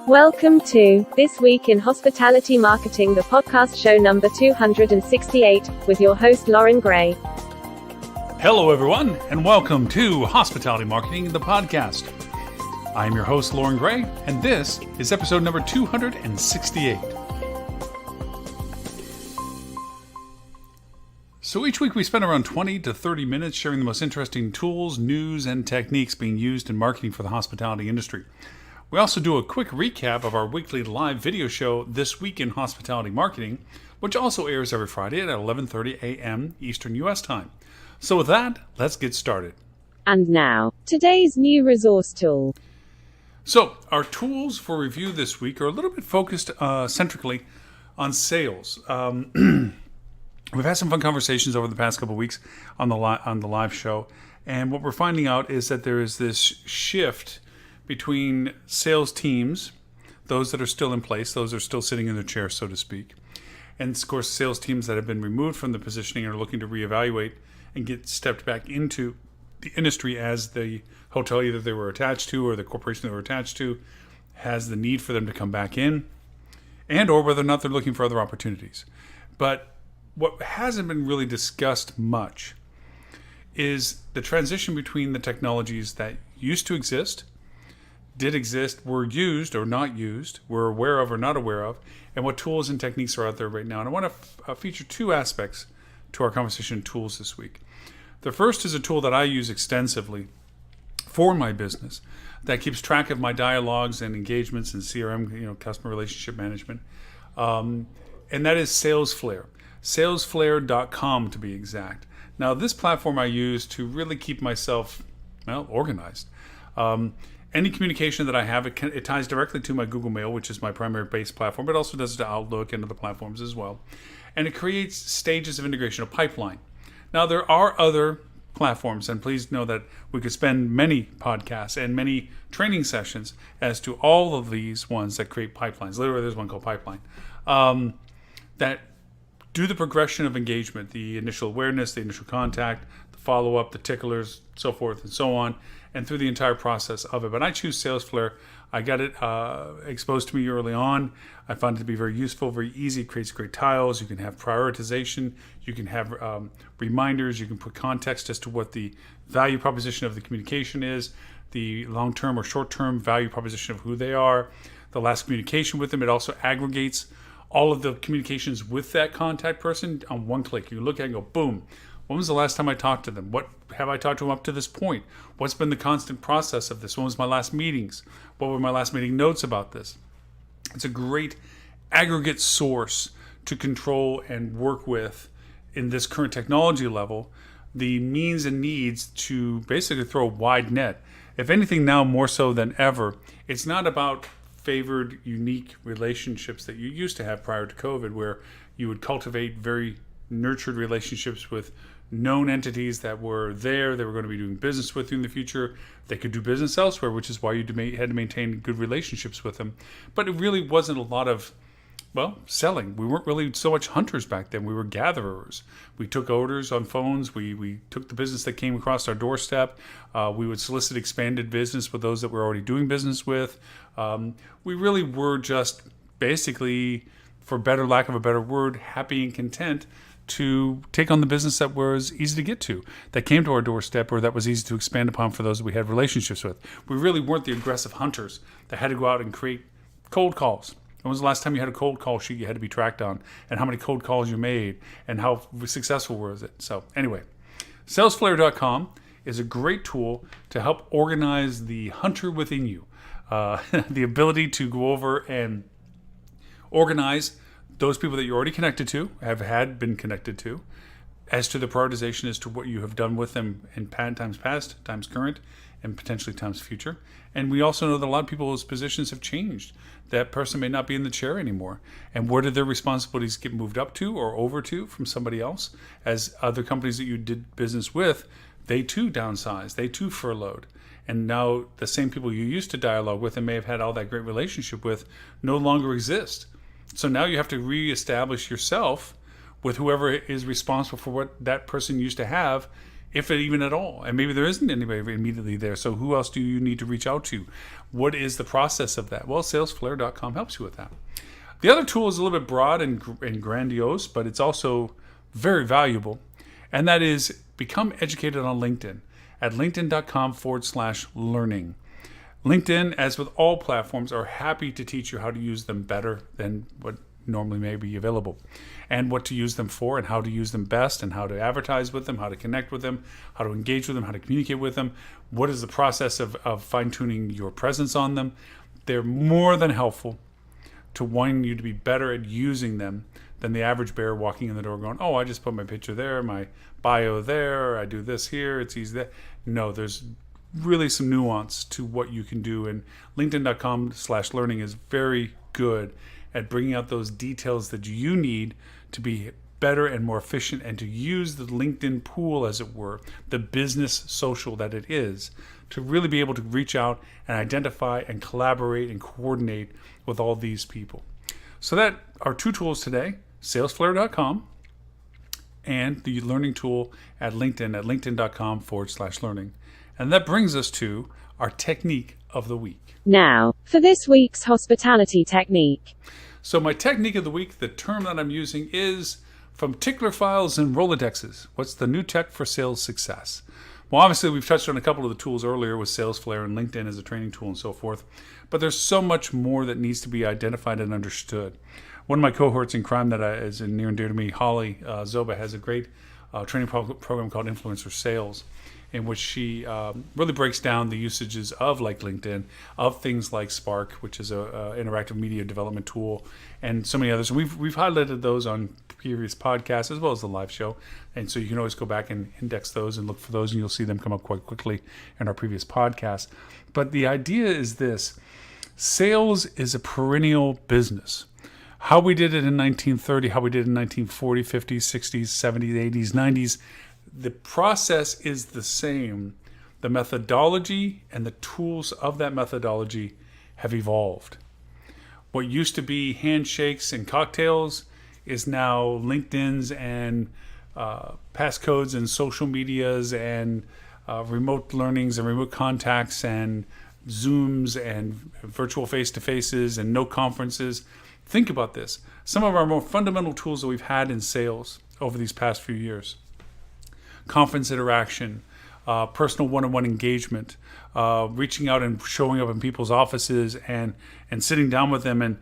Welcome to This Week in Hospitality Marketing, the podcast show number 268, with your host, Lauren Gray. Hello, everyone, and welcome to Hospitality Marketing, the podcast. I am your host, Lauren Gray, and this is episode number 268. So each week we spend around 20 to 30 minutes sharing the most interesting tools, news, and techniques being used in marketing for the hospitality industry. We also do a quick recap of our weekly live video show, This Week in Hospitality Marketing, which also airs every Friday at 11:30 a.m. Eastern U.S. time. So with that, let's get started. And now, today's new resource tool. So our tools for review this week are a little bit focused centrically on sales. We've had some fun conversations over the past couple of weeks on the live show, and what we're finding out is that there is this shift between sales teams, those that are still in place, those that are still sitting in their chairs, so to speak, and of course sales teams that have been removed from the positioning and are looking to reevaluate and get stepped back into the industry as the hotel either they were attached to or the corporation they were attached to has the need for them to come back in, and or whether or not they're looking for other opportunities. But what hasn't been really discussed much is the transition between the technologies that used to exist, did exist, were used or not used, were aware of or not aware of, and what tools and techniques are out there right now. And I want to feature two aspects to our conversation tools this week. The first is a tool that I use extensively for my business that keeps track of my dialogues and engagements and CRM, customer relationship management, and that is SalesFlare. SalesFlare.com to be exact. Now, this platform I use to really keep myself, organized. Any communication that I have, it ties directly to my Google Mail, which is my primary base platform, but also does it to Outlook and other platforms as well. And it creates stages of integration, a pipeline. Now, there are other platforms, and please know that we could spend many podcasts and many training sessions as to all of these ones that create pipelines. Literally, there's one called Pipeline, that do the progression of engagement, the initial awareness, the initial contact, the follow-up, the ticklers, so forth and so on, and through the entire process of it. But I choose SalesFlare. I got it exposed to me early on. I found it to be very useful, very easy. It creates great tiles. You can have prioritization. You can have reminders. You can put context as to what the value proposition of the communication is, the long-term or short-term value proposition of who they are, the last communication with them. It also aggregates all of the communications with that contact person on one click. You look at it and go, boom. When was the last time I talked to them? What have I talked to them up to this point? What's been the constant process of this? When was my last meetings? What were my last meeting notes about this? It's a great aggregate source to control and work with in this current technology level, the means and needs to basically throw a wide net. If anything now more so than ever, it's not about favored, unique relationships that you used to have prior to COVID, where you would cultivate very nurtured relationships with known entities that were there, they were going to be doing business with you in the future. They could do business elsewhere, which is why you had to maintain good relationships with them. But it really wasn't a lot of, selling. We weren't really so much hunters back then. We were gatherers. We took orders on phones. We took the business that came across our doorstep. We would solicit expanded business with those that we're already doing business with. We really were just basically, for lack of a better word, happy and content to take on the business that was easy to get to, that came to our doorstep, or that was easy to expand upon for those that we had relationships with. We really weren't the aggressive hunters that had to go out and create cold calls. When was the last time you had a cold call sheet you had to be tracked on, and how many cold calls you made, and how successful was it? So anyway, SalesFlare.com is a great tool to help organize the hunter within you, the ability to go over and organize those people that you're already connected to, had been connected to, as to the prioritization as to what you have done with them in times past, times current, and potentially times future. And we also know that a lot of people's positions have changed. That person may not be in the chair anymore. And where did their responsibilities get moved up to or over to from somebody else? As other companies that you did business with, they too downsized, they too furloughed. And now the same people you used to dialogue with and may have had all that great relationship with no longer exist. So now you have to reestablish yourself with whoever is responsible for what that person used to have if even at all. And maybe there isn't anybody immediately there. So who else do you need to reach out to? What is the process of that? Well, salesflare.com helps you with that. The other tool is a little bit broad and grandiose, but it's also very valuable. And that is become educated on LinkedIn at linkedin.com/learning. LinkedIn, as with all platforms, are happy to teach you how to use them better than what normally may be available, and what to use them for, and how to use them best, and how to advertise with them, how to connect with them, how to engage with them, how to communicate with them. What is the process of fine-tuning your presence on them? They're more than helpful to wanting you to be better at using them than the average bear walking in the door going, oh, I just put my picture there, my bio there, I do this here, it's easy there. No, there's really some nuance to what you can do, and linkedin.com/learning is very good at bringing out those details that you need to be better and more efficient, and to use the LinkedIn pool, as it were, the business social that it is, to really be able to reach out and identify and collaborate and coordinate with all these people. So that are two tools today, salesflare.com and the learning tool at LinkedIn at linkedin.com/learning. And that brings us to our technique of the week. Now, for this week's hospitality technique. So my technique of the week, the term that I'm using is from tickler files and Rolodexes. What's the new tech for sales success? Well, obviously we've touched on a couple of the tools earlier with SalesFlare and LinkedIn as a training tool and so forth, but there's so much more that needs to be identified and understood. One of my cohorts in crime that is near and dear to me, Holly Zoba, has a great training program called Influencer Sales, in which she really breaks down the usages of like LinkedIn, of things like Spark, which is a interactive media development tool, and so many others. And we've highlighted those on previous podcasts as well as the live show. And so you can always go back and index those and look for those, and you'll see them come up quite quickly in our previous podcasts. But the idea is this: sales is a perennial business. How we did it in 1930, how we did it in 1940, 50s, 60s, 70s, 80s, 90s, the process is the same. The methodology and the tools of that methodology have evolved. What used to be handshakes and cocktails is now LinkedIn's and passcodes and social medias and remote learnings and remote contacts and Zooms and virtual face-to-faces and no conferences. Think about this. Some of our more fundamental tools that we've had in sales over these past few years: conference interaction, personal one-on-one engagement, reaching out and showing up in people's offices and sitting down with them and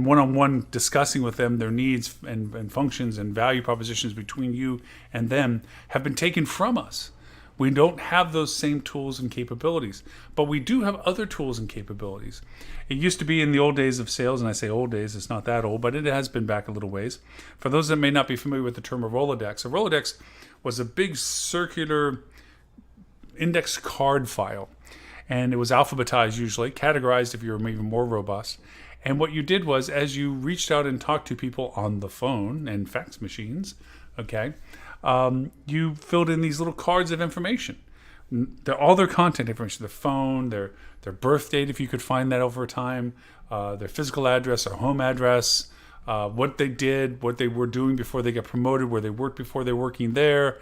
one-on-one discussing with them their needs and functions and value propositions between you and them, have been taken from us. We don't have those same tools and capabilities, but we do have other tools and capabilities. It used to be in the old days of sales, and I say old days, it's not that old, but it has been back a little ways. For those that may not be familiar with the term of Rolodex, a Rolodex was a big circular index card file, and it was alphabetized usually, categorized if you were even more robust. And what you did was, as you reached out and talked to people on the phone and fax machines, okay, you filled in these little cards of information. All their content information, their phone, their birth date, if you could find that over time, their physical address, their home address, what they did, what they were doing before they got promoted, where they worked before they were working there.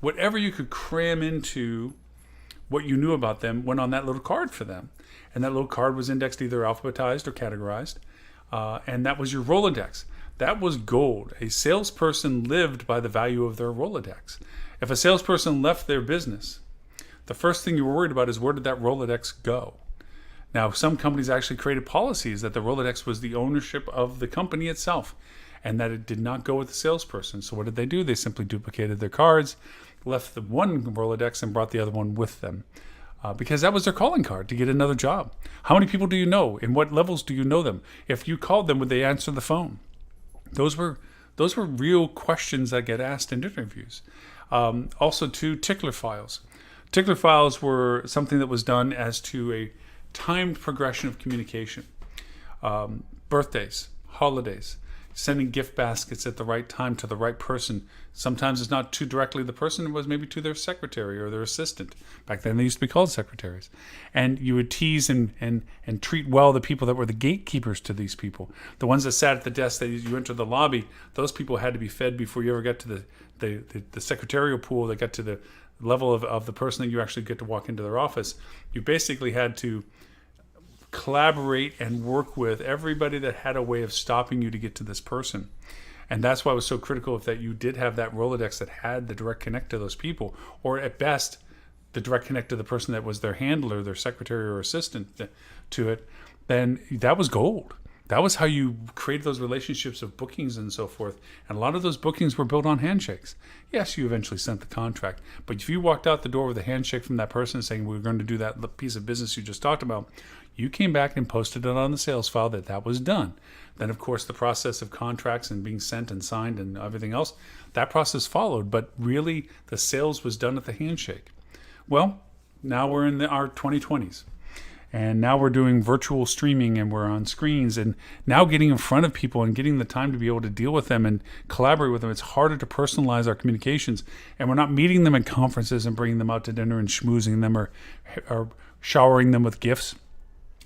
Whatever you could cram into what you knew about them went on that little card for them. And that little card was indexed either alphabetized or categorized. And that was your Rolodex. That was gold. A salesperson lived by the value of their Rolodex. If a salesperson left their business, the first thing you were worried about is, where did that Rolodex go? Now, some companies actually created policies that the Rolodex was the ownership of the company itself, and that it did not go with the salesperson. So what did they do? They simply duplicated their cards, left the one Rolodex, and brought the other one with them. Because that was their calling card to get another job. How many people do you know? In what levels do you know them? If you called them, would they answer the phone? Those were real questions that get asked in interviews. Also, too, tickler files. Tickler files were something that was done as to a timed progression of communication. Birthdays, holidays, sending gift baskets at the right time to the right person. Sometimes it's not too directly the person, it was maybe to their secretary or their assistant. Back then they used to be called secretaries. And you would tease and treat well the people that were the gatekeepers to these people. The ones that sat at the desk that you entered the lobby, those people had to be fed before you ever got to the secretarial pool that got to the level of the person that you actually get to walk into their office, you basically had to collaborate and work with everybody that had a way of stopping you to get to this person. And that's why it was so critical that you did have that Rolodex that had the direct connect to those people, or at best, the direct connect to the person that was their handler, their secretary or assistant to it. Then that was gold. That was how you created those relationships of bookings and so forth. And a lot of those bookings were built on handshakes. Yes, you eventually sent the contract. But if you walked out the door with a handshake from that person saying, we're going to do that piece of business you just talked about, you came back and posted it on the sales file that was done. Then, of course, the process of contracts and being sent and signed and everything else, that process followed. But really, the sales was done at the handshake. Well, now we're in our 2020s. And now we're doing virtual streaming and we're on screens, and now getting in front of people and getting the time to be able to deal with them and collaborate with them. It's harder to personalize our communications, and we're not meeting them at conferences and bringing them out to dinner and schmoozing them or showering them with gifts.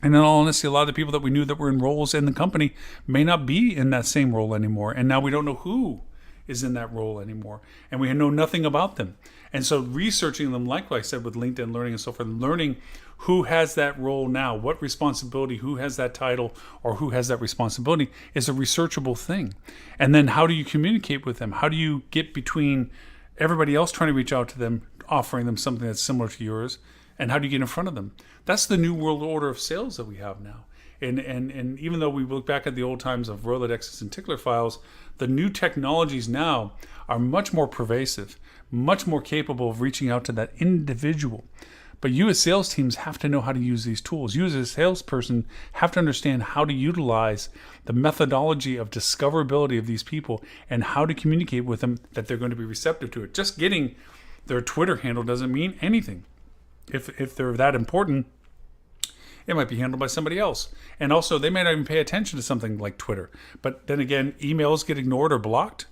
And in all honesty, a lot of the people that we knew that were in roles in the company may not be in that same role anymore. And now we don't know who is in that role anymore. And we know nothing about them. And so researching them, like I said, with LinkedIn Learning and so forth, learning who has that role now, what responsibility, who has that title, or who has that responsibility is a researchable thing. And then how do you communicate with them? How do you get between everybody else trying to reach out to them, offering them something that's similar to yours, and how do you get in front of them? That's the new world order of sales that we have now. And even though we look back at the old times of Rolodexes and tickler files, the new technologies now are much more pervasive, much more capable of reaching out to that individual. But you as sales teams have to know how to use these tools. You as a salesperson have to understand how to utilize the methodology of discoverability of these people and how to communicate with them that they're going to be receptive to it. Just getting their Twitter handle doesn't mean anything. If they're that important, it might be handled by somebody else. And also, they may not even pay attention to something like Twitter. But then again, emails get ignored or blocked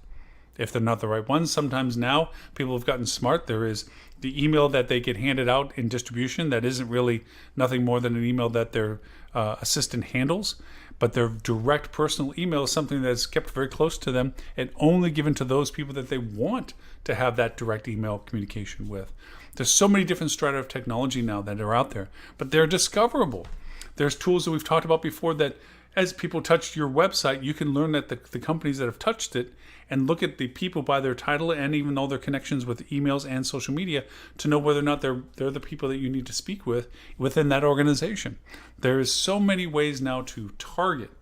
if they're not the right ones. Sometimes now, people have gotten smart. There is the email that they get handed out in distribution that isn't really nothing more than an email that their assistant handles. But their direct personal email is something that's kept very close to them and only given to those people that they want to have that direct email communication with. There's so many different strata of technology now that are out there, but they're discoverable. There's tools that we've talked about before that as people touch your website, you can learn that the companies that have touched it and look at the people by their title and even all their connections with emails and social media to know whether or not they're the people that you need to speak with within that organization. There is so many ways now to target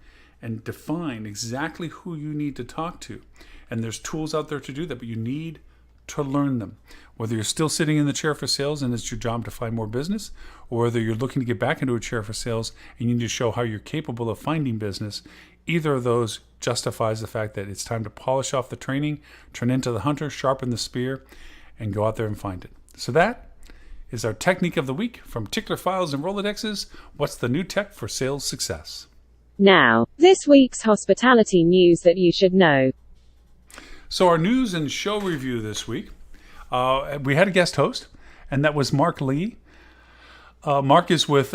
and define exactly who you need to talk to. And there's tools out there to do that, but you need to learn them. Whether you're still sitting in the chair for sales and it's your job to find more business, or whether you're looking to get back into a chair for sales and you need to show how you're capable of finding business, either of those justifies the fact that it's time to polish off the training, turn into the hunter, sharpen the spear, and go out there and find it. So that is our technique of the week from Tickler Files and Rolodexes. What's the new tech for sales success? Now, this week's hospitality news that you should know. So our news and show review this week, we had a guest host, and that was Mark Lee. Mark is with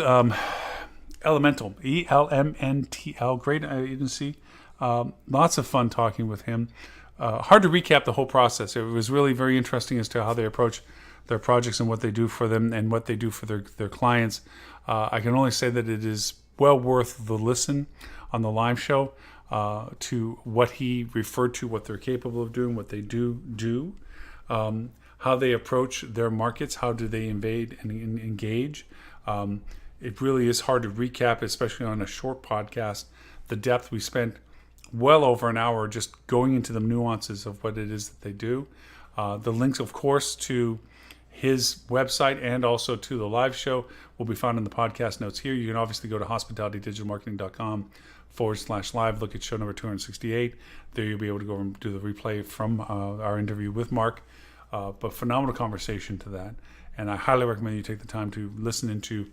Elemental, ELMNTL, great agency. Lots of fun talking with him. Hard to recap the whole process. It was really very interesting as to how they approach their projects and what they do for them and what they do for their clients. I can only say that it is well worth the listen on the live show. To what he referred to, what they're capable of doing, what they do, how they approach their markets, how do they invade and engage. It really is hard to recap, especially on a short podcast, the depth. We spent well over an hour just going into the nuances of what it is that they do. The links, of course, to his website and also to the live show will be found in the podcast notes here. You can obviously go to hospitalitydigitalmarketing.com/live, look at show number 268. There you'll be able to go and do the replay from our interview with Mark. But phenomenal conversation to that. And I highly recommend you take the time to listen into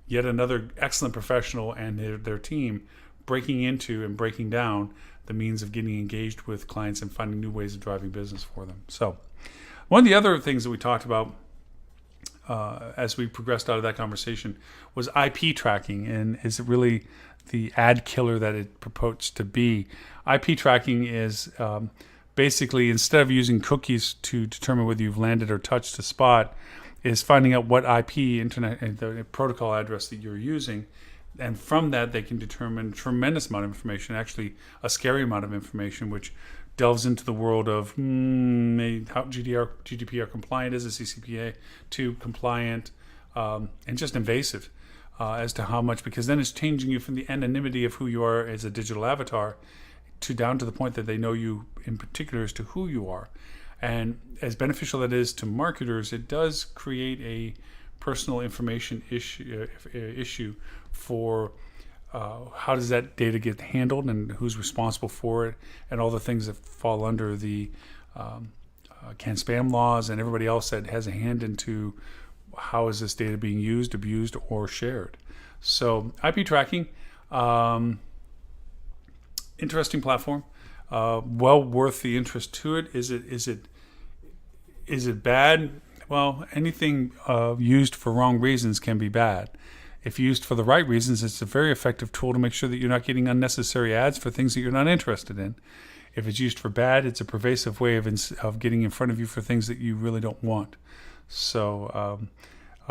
yet another excellent professional and their team breaking into and breaking down the means of getting engaged with clients and finding new ways of driving business for them. So one of the other things that we talked about as we progressed out of that conversation was IP tracking, and is it really the ad killer that it purports to be? IP tracking is basically, instead of using cookies to determine whether you've landed or touched a spot, is finding out what IP internet the protocol address that you're using, and from that they can determine a tremendous amount of information, actually a scary amount of information, which delves into the world of how GDPR compliant is a CCPA to compliant, and just invasive as to how much, because then it's changing you from the anonymity of who you are as a digital avatar to down to the point that they know you in particular as to who you are. And as beneficial that is to marketers, it does create a personal information issue for how does that data get handled and who's responsible for it, and all the things that fall under the CAN spam laws and everybody else that has a hand into how is this data being used, abused, or shared. So IP tracking, interesting platform. Well worth the interest to it. Is it bad? Well, anything used for wrong reasons can be bad. If used for the right reasons, it's a very effective tool to make sure that you're not getting unnecessary ads for things that you're not interested in. If it's used for bad, it's a pervasive way of getting in front of you for things that you really don't want. So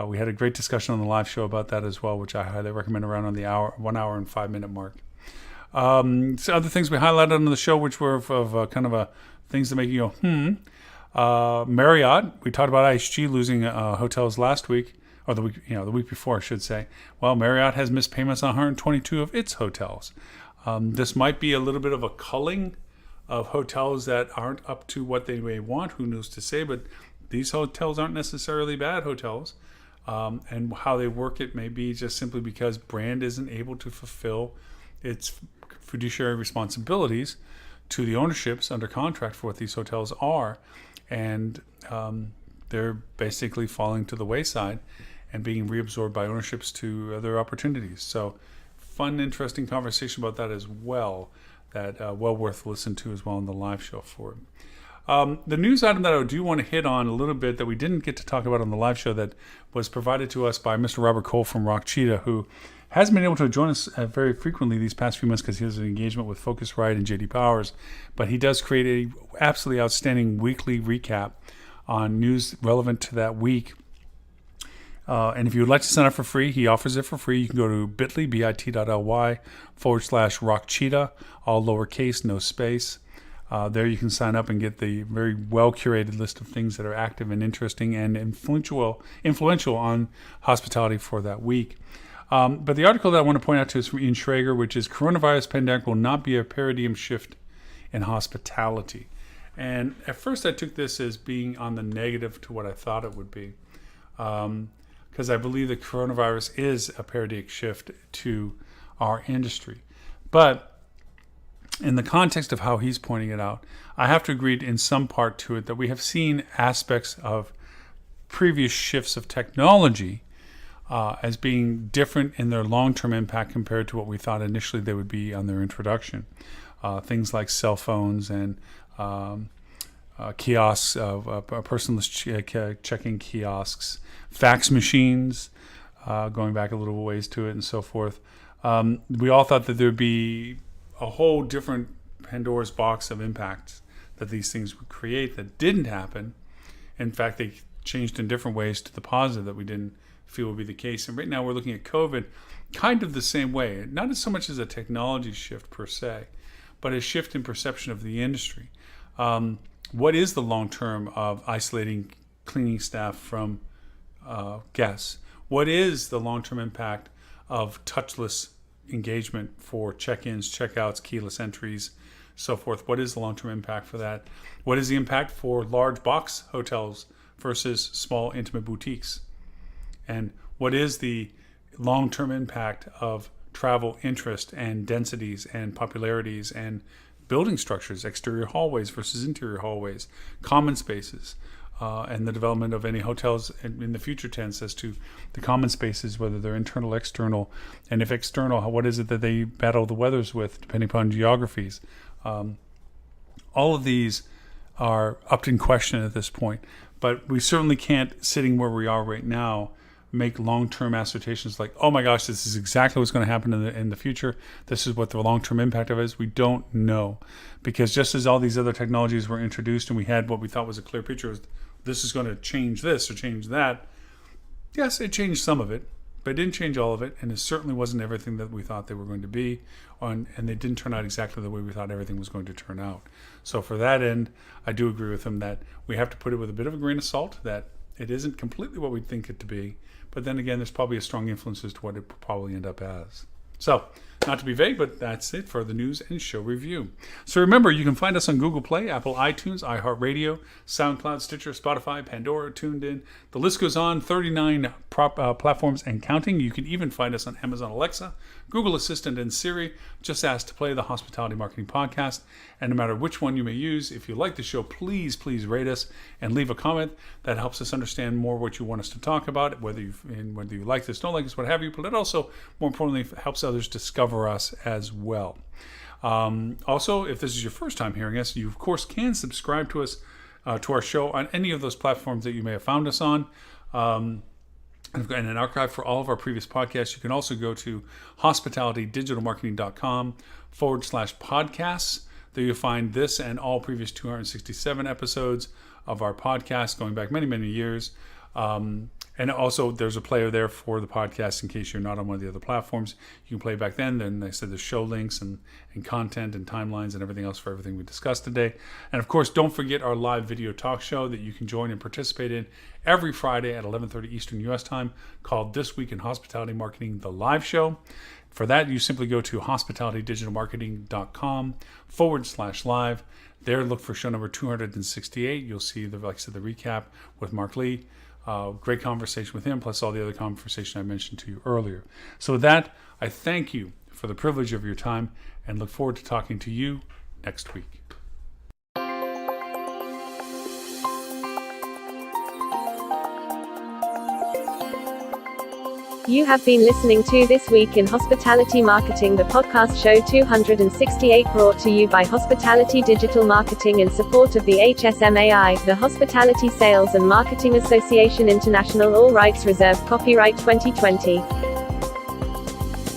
we had a great discussion on the live show about that as well, which I highly recommend, around on the 1 hour and 5 minute mark. So other things we highlighted on the show, which were of kind of things that make you go, Marriott. We talked about IHG losing hotels last week, or the week before, I should say. Well, Marriott has missed payments on 122 of its hotels. This might be a little bit of a culling of hotels that aren't up to what they may want. Who knows to say? But these hotels aren't necessarily bad hotels. And how they work it may be just simply because brand isn't able to fulfill its fiduciary responsibilities to the ownerships under contract for what these hotels are, and they're basically falling to the wayside and being reabsorbed by ownerships to other opportunities. So fun, interesting conversation about that as well, that well worth listening to as well in the live show for it. The news item that I do want to hit on a little bit that we didn't get to talk about on the live show, that was provided to us by Mr. Robert Cole from Rock Cheetah, who hasn't been able to join us very frequently these past few months because he has an engagement with Focusrite and JD Powers, but he does create a absolutely outstanding weekly recap on news relevant to that week. And if you would like to sign up for free, he offers it for free. You can go to bit.ly/rockcheetah, all lowercase, no space. There you can sign up and get the very well-curated list of things that are active and interesting and influential on hospitality for that week. But the article that I want to point out to is from Ian Schrager, which is "Coronavirus Pandemic Will Not Be a Paradigm Shift in Hospitality." And at first I took this as being on the negative to what I thought it would be, because I believe the coronavirus is a paradigm shift to our industry. But in the context of how he's pointing it out, I have to agree in some part to it that we have seen aspects of previous shifts of technology as being different in their long-term impact compared to what we thought initially they would be on their introduction. Things like cell phones and kiosks, personalist checking kiosks, fax machines, going back a little ways to it, and so forth. We all thought that there would be a whole different Pandora's box of impacts that these things would create that didn't happen. In fact, they changed in different ways to the positive that we didn't feel would be the case. And right now we're looking at COVID kind of the same way, not as so much as a technology shift per se, but a shift in perception of the industry. What is the long term of isolating cleaning staff from guests? What is the long term impact of touchless engagement for check-ins, check-outs, keyless entries, so forth? What is the long-term impact for that? What is the impact for large box hotels versus small intimate boutiques? And what is the long-term impact of travel interest and densities and popularities and building structures, exterior hallways versus interior hallways, common spaces, and the development of any hotels in the future tense as to the common spaces, whether they're internal, external, and if external, what is it that they battle the weathers with, depending upon geographies. All of these are up in question at this point, but we certainly can't, sitting where we are right now, make long-term assertions like, oh my gosh, this is exactly what's going to happen in the future. This is what the long-term impact of it is. We don't know, because just as all these other technologies were introduced and we had what we thought was a clear picture, was this is going to change this or change that. Yes, it changed some of it, but it didn't change all of it, and it certainly wasn't everything that we thought they were going to be, and they didn't turn out exactly the way we thought everything was going to turn out. So for that end, I do agree with him that we have to put it with a bit of a grain of salt, that it isn't completely what we think it to be, but then again, there's probably a strong influence as to what it will probably end up as. So, not to be vague, but that's it for the news and show review. So remember, you can find us on Google Play, Apple iTunes, iHeartRadio, SoundCloud, Stitcher, Spotify, Pandora, TuneIn. The list goes on, 39 platforms and counting. You can even find us on Amazon Alexa, Google Assistant, and Siri. Just ask to play the Hospitality Marketing Podcast. And no matter which one you may use, if you like the show, please rate us and leave a comment. That helps us understand more what you want us to talk about, whether you like this, don't like this, what have you. But it also, more importantly, helps others discover us as well. Also, if this is your first time hearing us, you of course can subscribe to us, to our show on any of those platforms that you may have found us on. And an archive for all of our previous podcasts. You can also go to hospitalitydigitalmarketing.com/podcasts. There you'll find this and all previous 267 episodes of our podcast going back many, many years. And also there's a player there for the podcast in case you're not on one of the other platforms. You can play back then. Then I said there's show links and content and timelines and everything else for everything we discussed today. And of course, don't forget our live video talk show that you can join and participate in every Friday at 11:30 Eastern U.S. time, called This Week in Hospitality Marketing, the live show. For that, you simply go to hospitalitydigitalmarketing.com/live. There, look for show number 268. You'll see the recap with Mark Lee. Great conversation with him, plus all the other conversation I mentioned to you earlier. So with that, I thank you for the privilege of your time and look forward to talking to you next week. You have been listening to This Week in Hospitality Marketing, the podcast show 268, brought to you by Hospitality Digital Marketing in support of the HSMAI, the Hospitality Sales and Marketing Association International. All rights reserved. Copyright 2020.